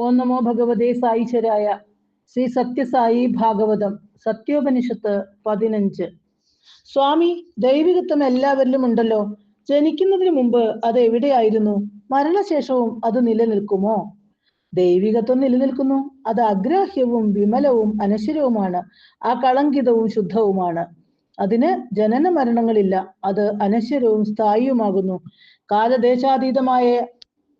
ഓം നമോ ഭഗവതേ സായിശ്വരായ. ശ്രീ സത്യസായി ഭാഗവതം സത്യോപനിഷത്ത് 15. സ്വാമി, ദൈവികത്വം എല്ലാവരിലും ഉണ്ടല്ലോ. ജനിക്കുന്നതിന് മുമ്പ് അത് എവിടെയായിരുന്നു? മരണശേഷവും അത് നിലനിൽക്കുമോ? ദൈവികത്വം നിലനിൽക്കുന്നു. അത് അഗ്രാഹ്യവും വിമലവും അനശ്വരവുമാണ്. അകളങ്കിതവും ശുദ്ധവുമാണ്. അതിന് ജനന മരണങ്ങളില്ല. അത് അനശ്വരവും സ്ഥായിയുമാകുന്നു. കാലദേശാതീതമായ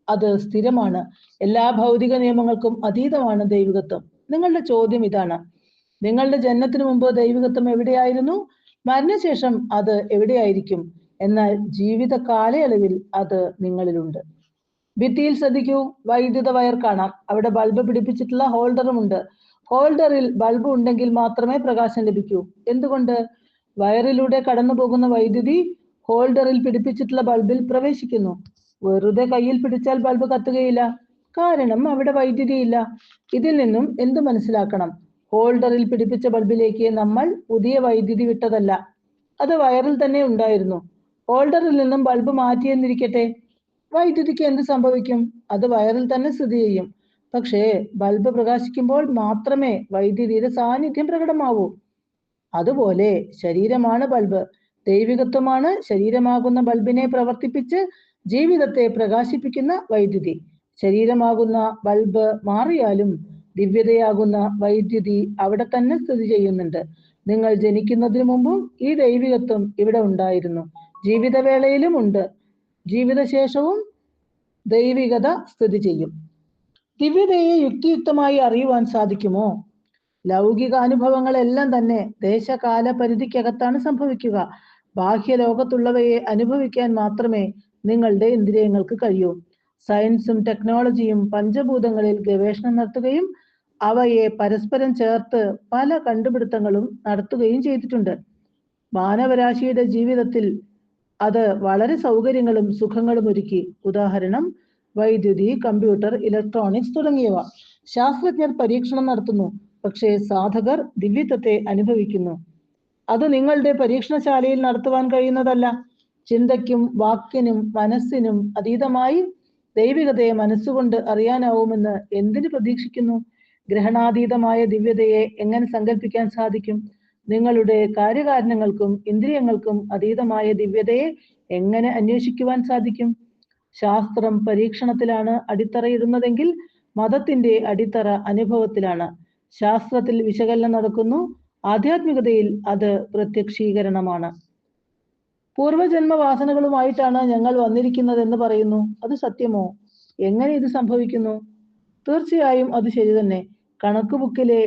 അത് സ്ഥിരമാണ്. എല്ലാ ഭൗതിക നിയമങ്ങൾക്കും അതീതമാണ് ദൈവികത്വം. നിങ്ങളുടെ ചോദ്യം ഇതാണ്: നിങ്ങളുടെ ജനനത്തിനു മുമ്പ് ദൈവികത്വം എവിടെയായിരുന്നു? മരണശേഷം അത് എവിടെയായിരിക്കും? എന്നാൽ ജീവിത കാലയളവിൽ അത് നിങ്ങളിലുണ്ട്. ഭിത്തിയിൽ ശ്രദ്ധിക്കൂ. വൈദ്യുത വയർ കാണാം. അവിടെ ബൾബ് പിടിപ്പിച്ചിട്ടുള്ള ഹോൾഡറുമുണ്ട്. ഹോൾഡറിൽ ബൾബ് ഉണ്ടെങ്കിൽ മാത്രമേ പ്രകാശം ലഭിക്കൂ. എന്തുകൊണ്ട്? വയറിലൂടെ കടന്നു പോകുന്ന വൈദ്യുതി ഹോൾഡറിൽ പിടിപ്പിച്ചിട്ടുള്ള ബൾബിൽ പ്രവേശിക്കുന്നു. വെറുതെ കയ്യിൽ പിടിച്ചാൽ ബൾബ് കത്തുകയില്ല. കാരണം അവിടെ വൈദ്യുതിയില്ല. ഇതിൽ നിന്നും എന്ത് മനസ്സിലാക്കണം? ഹോൾഡറിൽ പിടിപ്പിച്ച ബൾബിലേക്ക് നമ്മൾ പുതിയ വൈദ്യുതി വിട്ടതല്ല. അത് വയറിൽ തന്നെ ഉണ്ടായിരുന്നു. ഹോൾഡറിൽ നിന്നും ബൾബ് മാറ്റിയെന്നിരിക്കട്ടെ, വൈദ്യുതിക്ക് എന്ത് സംഭവിക്കും? അത് വയറിൽ തന്നെ സ്ഥിതി ചെയ്യും. പക്ഷേ ബൾബ് പ്രകാശിക്കുമ്പോൾ മാത്രമേ വൈദ്യുതിയുടെ സാന്നിധ്യം പ്രകടമാവൂ. അതുപോലെ ശരീരമാണ് ബൾബ്. ദൈവികത്വമാണ് ശരീരമാകുന്ന ബൾബിനെ പ്രവർത്തിപ്പിച്ച് ജീവിതത്തെ പ്രകാശിപ്പിക്കുന്ന വൈദ്യുതി. ശരീരമാകുന്ന ബൾബ് മാറിയാലും ദിവ്യതയാകുന്ന വൈദ്യുതി അവിടെ തന്നെ സ്ഥിതി ചെയ്യുന്നുണ്ട്. നിങ്ങൾ ജനിക്കുന്നതിന് മുമ്പും ഈ ദൈവികത്വം ഇവിടെ ഉണ്ടായിരുന്നു. ജീവിതവേളയിലും ഉണ്ട്. ജീവിതശേഷവും ദൈവികത സ്ഥിതി ചെയ്യും. ദിവ്യതയെ യുക്തിയുക്തമായി അറിയുവാൻ സാധിക്കുമോ? ലൗകിക അനുഭവങ്ങളെല്ലാം തന്നെ ദേശകാല പരിധിക്കകത്താണ് സംഭവിക്കുക. ബാഹ്യലോകത്തുള്ളവയെ അനുഭവിക്കാൻ മാത്രമേ നിങ്ങളുടെ ഇന്ദ്രിയങ്ങൾക്ക് കഴിയൂ. സയൻസും ടെക്നോളജിയും പഞ്ചഭൂതങ്ങളിൽ ഗവേഷണം നടത്തുകയും അവയെ പരസ്പരം ചേർത്ത് പല കണ്ടുപിടുത്തങ്ങളും നടത്തുകയും ചെയ്തിട്ടുണ്ട്. മാനവരാശിയുടെ ജീവിതത്തിൽ അത് വളരെ സൗകര്യങ്ങളും സുഖങ്ങളും ഒരുക്കി. ഉദാഹരണം: വൈദ്യുതി, കമ്പ്യൂട്ടർ, ഇലക്ട്രോണിക്സ് തുടങ്ങിയവ. ശാസ്ത്രജ്ഞർ പരീക്ഷണം നടത്തുന്നു. പക്ഷേ സാധകർ ദിവ്യത്വത്തെ അനുഭവിക്കുന്നു. അത് നിങ്ങളുടെ പരീക്ഷണശാലയിൽ നടത്തുവാൻ കഴിയുന്നതല്ല. ചിന്തയ്ക്കും വാക്കിനും മനസ്സിനും അതീതമായി ദൈവികതയെ മനസ്സുകൊണ്ട് അറിയാനാവുമെന്ന് എന്തിനു പ്രതീക്ഷിക്കുന്നു? ഗ്രഹണാതീതമായ ദിവ്യതയെ എങ്ങനെ സങ്കല്പിക്കാൻ സാധിക്കും? നിങ്ങളുടെ കാര്യകാരണങ്ങൾക്കും ഇന്ദ്രിയങ്ങൾക്കും അതീതമായ ദിവ്യതയെ എങ്ങനെ അന്വേഷിക്കുവാൻ സാധിക്കും? ശാസ്ത്രം പരീക്ഷണത്തിലാണ് അടിത്തറയിടുന്നതെങ്കിൽ മതത്തിന്റെ അടിത്തറ അനുഭവത്തിലാണ്. ശാസ്ത്രത്തിൽ വിശകലനം നടക്കുന്നു. ആധ്യാത്മികതയിൽ അത് പ്രത്യക്ഷീകരണമാണ്. പൂർവജന്മ വാസനകളുമായിട്ടാണ് ഞങ്ങൾ വന്നിരിക്കുന്നതെന്ന് പറയുന്നു. അത് സത്യമോ? എങ്ങനെ ഇത് സംഭവിക്കുന്നു? തീർച്ചയായും അത് ശരി തന്നെ. കണക്ക് ബുക്കിലെ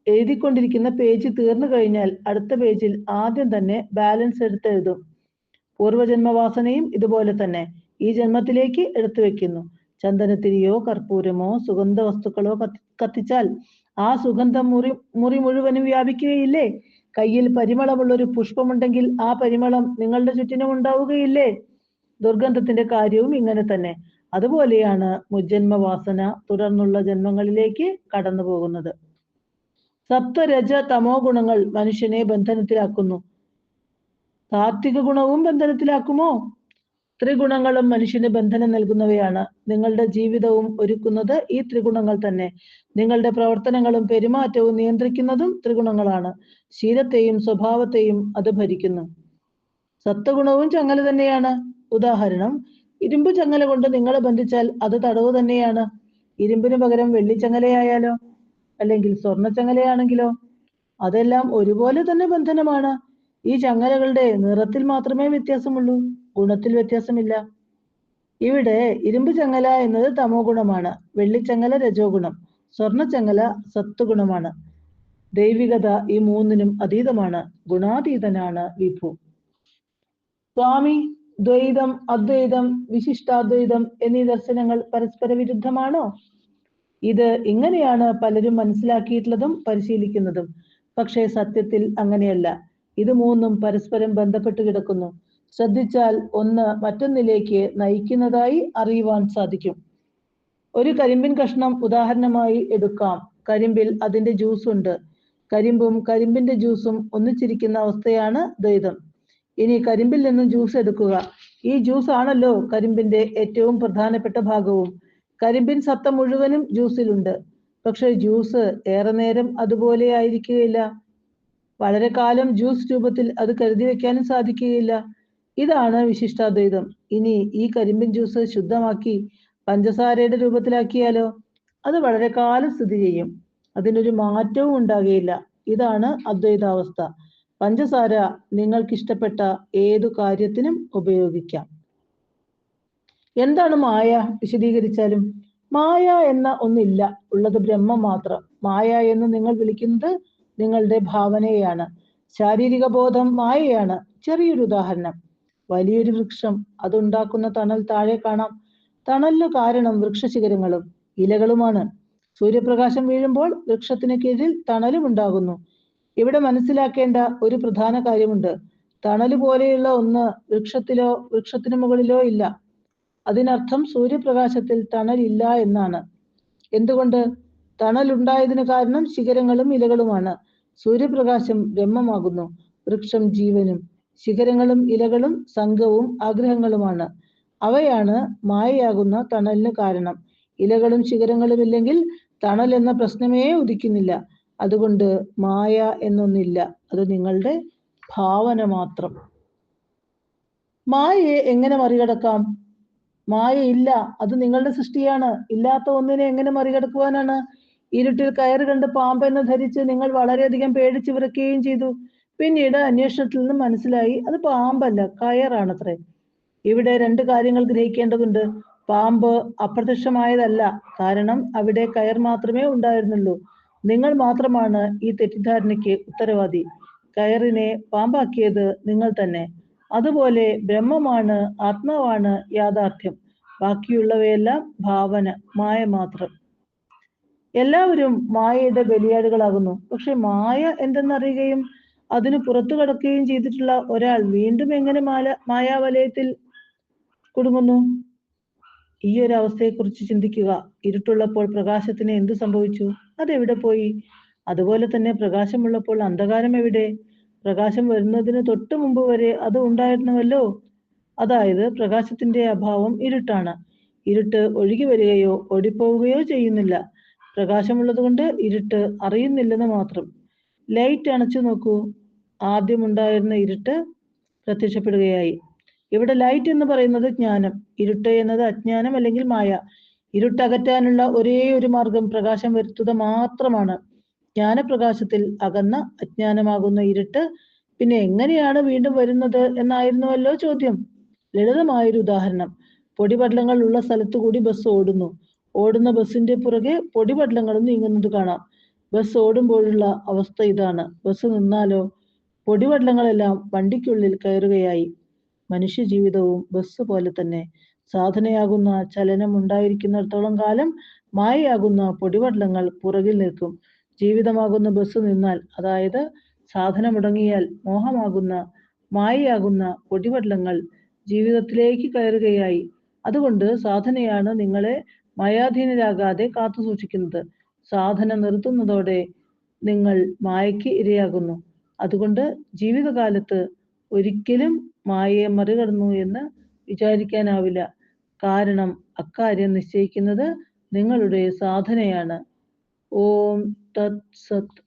എഴുതിക്കൊണ്ടിരിക്കുന്ന പേജ് തീർന്നു കഴിഞ്ഞാൽ അടുത്ത പേജിൽ ആദ്യം തന്നെ ബാലൻസ് എടുത്തെഴുതും. പൂർവജന്മവാസനയും ഇതുപോലെ തന്നെ ഈ ജന്മത്തിലേക്ക് എടുത്തു വെക്കുന്നു. ചന്ദനത്തിരിയോ കർപ്പൂരമോ സുഗന്ധ വസ്തുക്കളോ കത്തിച്ചാൽ ആ സുഗന്ധം മുറി മുഴുവനും വ്യാപിക്കുകയില്ലേ? കയ്യിൽ പരിമളമുള്ളൊരു പുഷ്പമുണ്ടെങ്കിൽ ആ പരിമളം നിങ്ങളുടെ ചുറ്റിനും ഉണ്ടാവുകയില്ലേ? ദുർഗന്ധത്തിന്റെ കാര്യവും ഇങ്ങനെ തന്നെ. അതുപോലെയാണ് മുജ്ജന്മവാസന തുടർന്നുള്ള ജന്മങ്ങളിലേക്ക് കടന്നു പോകുന്നത്. സപ്തരജ തമോ ഗുണങ്ങൾ മനുഷ്യനെ ബന്ധനത്തിലാക്കുന്നു. സാത്വിക ഗുണവും ബന്ധനത്തിലാക്കുമോ? ത്രിഗുണങ്ങളും മനുഷ്യന് ബന്ധനം നൽകുന്നവയാണ്. നിങ്ങളുടെ ജീവിതവും ഒരുക്കുന്നത് ഈ ത്രിഗുണങ്ങൾ തന്നെ. നിങ്ങളുടെ പ്രവർത്തനങ്ങളും പെരുമാറ്റവും നിയന്ത്രിക്കുന്നതും ത്രിഗുണങ്ങളാണ്. ശീലത്തെയും സ്വഭാവത്തെയും അത് ഭരിക്കുന്നു. സത്വഗുണവും ചങ്ങല തന്നെയാണ്. ഉദാഹരണം: ഇരുമ്പ് ചങ്ങല കൊണ്ട് നിങ്ങളെ ബന്ധിച്ചാൽ അത് തടവ് തന്നെയാണ്. ഇരുമ്പിന് പകരം വെള്ളിച്ചങ്ങലയായാലോ, അല്ലെങ്കിൽ സ്വർണ്ണച്ചങ്ങലയാണെങ്കിലോ? അതെല്ലാം ഒരുപോലെ തന്നെ ബന്ധനമാണ്. ഈ ചങ്ങലകളുടെ നിറത്തിൽ മാത്രമേ വ്യത്യാസമുള്ളൂ, ഗുണത്തിൽ വ്യത്യാസമില്ല. ഇവിടെ ഇരുമ്പ് ചങ്ങല എന്നത് തമോ ഗുണമാണ്, വെള്ളിച്ചങ്ങല രജോ ഗുണം, സ്വർണ്ണച്ചങ്ങല സത്വഗുണമാണ്. ദൈവികത ഈ മൂന്നിനും അതീതമാണ്. ഗുണാതീതനാണ് വിഭു. സ്വാമി, ദ്വൈതം, അദ്വൈതം, വിശിഷ്ടാദ്വൈതം എന്നീ ദർശനങ്ങൾ പരസ്പര വിരുദ്ധമാണോ? ഇത് ഇങ്ങനെയാണ് പലരും മനസ്സിലാക്കിയിട്ടുള്ളതും പരിശീലിക്കുന്നതും. പക്ഷേ സത്യത്തിൽ അങ്ങനെയല്ല. ഇത് മൂന്നും പരസ്പരം ബന്ധപ്പെട്ട് കിടക്കുന്നു. ശ്രദ്ധിച്ചാൽ ഒന്ന് മറ്റൊന്നിലേക്ക് നയിക്കുന്നതായി അറിയുവാൻ സാധിക്കും. ഒരു കരിമ്പിൻ കഷ്ണം ഉദാഹരണമായി എടുക്കാം. കരിമ്പിൽ അതിന്റെ ജ്യൂസ് ഉണ്ട്. കരിമ്പും കരിമ്പിന്റെ ജ്യൂസും ഒന്നിച്ചിരിക്കുന്ന അവസ്ഥയാണ് ദ്വൈതം. ഇനി കരിമ്പിൽ നിന്നും ജ്യൂസ് എടുക്കുക. ഈ ജ്യൂസ് ആണല്ലോ കരിമ്പിന്റെ ഏറ്റവും പ്രധാനപ്പെട്ട ഭാഗവും. കരിമ്പിൻ സത്ത മുഴുവനും ജ്യൂസിലുണ്ട്. പക്ഷെ ജ്യൂസ് ഏറെ നേരം അതുപോലെ ആയിരിക്കുകയില്ല. വളരെ കാലം ജ്യൂസ് രൂപത്തിൽ അത് കരുതി വെക്കാനും സാധിക്കുകയില്ല. ഇതാണ് വിശിഷ്ടാദ്വൈതം. ഇനി ഈ കരിമ്പിൻ ജ്യൂസ് ശുദ്ധമാക്കി പഞ്ചസാരയുടെ രൂപത്തിലാക്കിയാലോ? അത് വളരെ കാലം സ്ഥിതി ചെയ്യും. അതിനൊരു മാറ്റവും ഉണ്ടാകുകയില്ല. ഇതാണ് അദ്വൈതാവസ്ഥ. പഞ്ചസാര നിങ്ങൾക്കിഷ്ടപ്പെട്ട ഏതു കാര്യത്തിനും ഉപയോഗിക്കാം. എന്താണ് മായ? വിശദീകരിച്ചാലും. മായ എന്ന ഒന്നില്ല, ഉള്ളത് ബ്രഹ്മം മാത്രം. മായ എന്ന് നിങ്ങൾ വിളിക്കുന്നത് നിങ്ങളുടെ ഭാവനയാണ്. ശാരീരിക ബോധം മായയാണ്. ചെറിയൊരു ഉദാഹരണം: വലിയൊരു വൃക്ഷം, അതുണ്ടാക്കുന്ന തണൽ താഴെ കാണാം. തണലിന് കാരണം വൃക്ഷശിഖരങ്ങളും ഇലകളുമാണ്. സൂര്യപ്രകാശം വീഴുമ്പോൾ വൃക്ഷത്തിന് കീഴിൽ തണലും ഉണ്ടാകുന്നു. ഇവിടെ മനസ്സിലാക്കേണ്ട ഒരു പ്രധാന കാര്യമുണ്ട്. തണല് പോലെയുള്ള ഒന്ന് വൃക്ഷത്തിന് മുകളിലോ ഇല്ല. അതിനർത്ഥം സൂര്യപ്രകാശത്തിൽ തണലില്ല എന്നാണ്. എന്തുകൊണ്ട്? തണലുണ്ടായതിനു കാരണം ശിഖരങ്ങളും ഇലകളുമാണ്. സൂര്യപ്രകാശം ബ്രഹ്മമാകുന്നു, വൃക്ഷം ജീവനും. ശിഖരങ്ങളും ഇലകളും സംഘവും ആഗ്രഹങ്ങളുമാണ്. അവയാണ് മായയാകുന്ന തണലിന് കാരണം. ഇലകളും ശിഖരങ്ങളും ഇല്ലെങ്കിൽ തണൽ എന്ന പ്രശ്നമേ ഉദിക്കുന്നില്ല. അതുകൊണ്ട് മായ എന്നൊന്നില്ല, അത് നിങ്ങളുടെ ഭാവന മാത്രം. മായയെ എങ്ങനെ മറികടക്കാം? മായ ഇല്ല, അത് നിങ്ങളുടെ സൃഷ്ടിയാണ്. ഇല്ലാത്ത ഒന്നിനെ എങ്ങനെ മറികടക്കുവാനാണ്? ഇരുട്ടിൽ കയറ് കണ്ട് പാമ്പെന്ന് ധരിച്ച് നിങ്ങൾ വളരെയധികം പേടിച്ച് വിറയ്ക്കുകയും ചെയ്തു. പിന്നീട് അന്വേഷണത്തിൽ നിന്ന് മനസ്സിലായി അത് പാമ്പല്ല, കയറാണത്രേ. ഇവിടെ രണ്ട് കാര്യങ്ങൾ ഗ്രഹിക്കേണ്ടതുണ്ട്. പാമ്പ് അപ്രത്യക്ഷമായതല്ല, കാരണം അവിടെ കയർ മാത്രമേ ഉണ്ടായിരുന്നുള്ളൂ. നിങ്ങൾ മാത്രമാണ് ഈ തെറ്റിദ്ധാരണയ്ക്ക് ഉത്തരവാദി. കയറിനെ പാമ്പാക്കിയത് നിങ്ങൾ തന്നെ. അതുപോലെ ബ്രഹ്മമാണ്, ആത്മാവാണ് യാഥാർത്ഥ്യം. ബാക്കിയുള്ളവയെല്ലാം ഭാവന, മായ മാത്രം. എല്ലാവരും മായയുടെ ബലിയാടുകളാകുന്നു. പക്ഷെ മായ എന്തെന്നറിയുകയും അതിന് പുറത്തു കടക്കുകയും ചെയ്തിട്ടുള്ള ഒരാൾ വീണ്ടും എങ്ങനെ മായാവലയത്തിൽ കുടുങ്ങുന്നു? ഈ ഒരു അവസ്ഥയെക്കുറിച്ച് ചിന്തിക്കുക. ഇരുട്ടുള്ളപ്പോൾ പ്രകാശത്തിന് എന്തു സംഭവിച്ചു? അതെവിടെ പോയി? അതുപോലെ തന്നെ പ്രകാശമുള്ളപ്പോൾ അന്ധകാരം എവിടെ? പ്രകാശം വരുന്നതിന് തൊട്ട് മുമ്പ് വരെ അത് ഉണ്ടായിരുന്നുവല്ലോ. അതായത് പ്രകാശത്തിന്റെ അഭാവം ഇരുട്ടാണ്. ഇരുട്ട് ഒഴുകി വരികയോ ഓടിപ്പോവുകയോ ചെയ്യുന്നില്ല. പ്രകാശമുള്ളത് കൊണ്ട് ഇരുട്ട് അറിയുന്നില്ലെന്ന് മാത്രം. ലൈറ്റ് അണച്ചു നോക്കൂ, ആദ്യം ഉണ്ടായിരുന്ന ഇരുട്ട് പ്രത്യക്ഷപ്പെടുകയായി. ഇവിടെ ലൈറ്റ് എന്ന് പറയുന്നത് ജ്ഞാനം, ഇരുട്ട് എന്നത് അജ്ഞാനം അല്ലെങ്കിൽ മായ. ഇരുട്ടകറ്റാനുള്ള ഒരേ ഒരു മാർഗം പ്രകാശം വരുത്തുക മാത്രമാണ്. ജ്ഞാനപ്രകാശത്തിൽ അകന്ന അജ്ഞാനമാകുന്ന ഇരുട്ട് പിന്നെ എങ്ങനെയാണ് വീണ്ടും വരുന്നത് എന്നായിരുന്നുവല്ലോ ചോദ്യം. ലളിതമായൊരു ഉദാഹരണം: പൊടിപടലങ്ങൾ ഉള്ള സ്ഥലത്തു കൂടി ബസ് ഓടുന്നു. ഓടുന്ന ബസ്സിന്റെ പുറകെ പൊടിപടലങ്ങളും നീങ്ങുന്നത് കാണാം. ബസ് ഓടുമ്പോഴുള്ള അവസ്ഥ ഇതാണ്. ബസ് നിന്നാലോ? പൊടിപടലങ്ങളെല്ലാം വണ്ടിക്കുള്ളിൽ കയറുകയായി. മനുഷ്യ ജീവിതവും ബസ് പോലെ തന്നെ. സാധനയാകുന്ന ചലനം ഉണ്ടായിരിക്കുന്നിടത്തോളം കാലം മായയാകുന്ന പൊടിപടലങ്ങൾ പുറകിൽ നിൽക്കും. ജീവിതമാകുന്ന ബസ് നിന്നാൽ, അതായത് സാധന മുടങ്ങിയാൽ, മോഹമാകുന്ന മായയാകുന്ന പൊടിപടലങ്ങൾ ജീവിതത്തിലേക്ക് കയറുകയായി. അതുകൊണ്ട് സാധനയാണ് നിങ്ങളെ മായാധീനരാകാതെ കാത്തു സൂക്ഷിക്കുന്നത്. സാധന നിർത്തുന്നതോടെ നിങ്ങൾ മായയ്ക്ക് ഇരയാകുന്നു. അതുകൊണ്ട് ജീവിതകാലത്ത് ഒരിക്കലും മായയെ മറികടന്നു എന്ന് വിചാരിക്കാനാവില്ല. കാരണം അക്കാര്യം നിശ്ചയിക്കുന്നത് നിങ്ങളുടെ സാധനയാണ്. ഓം തത് സത്.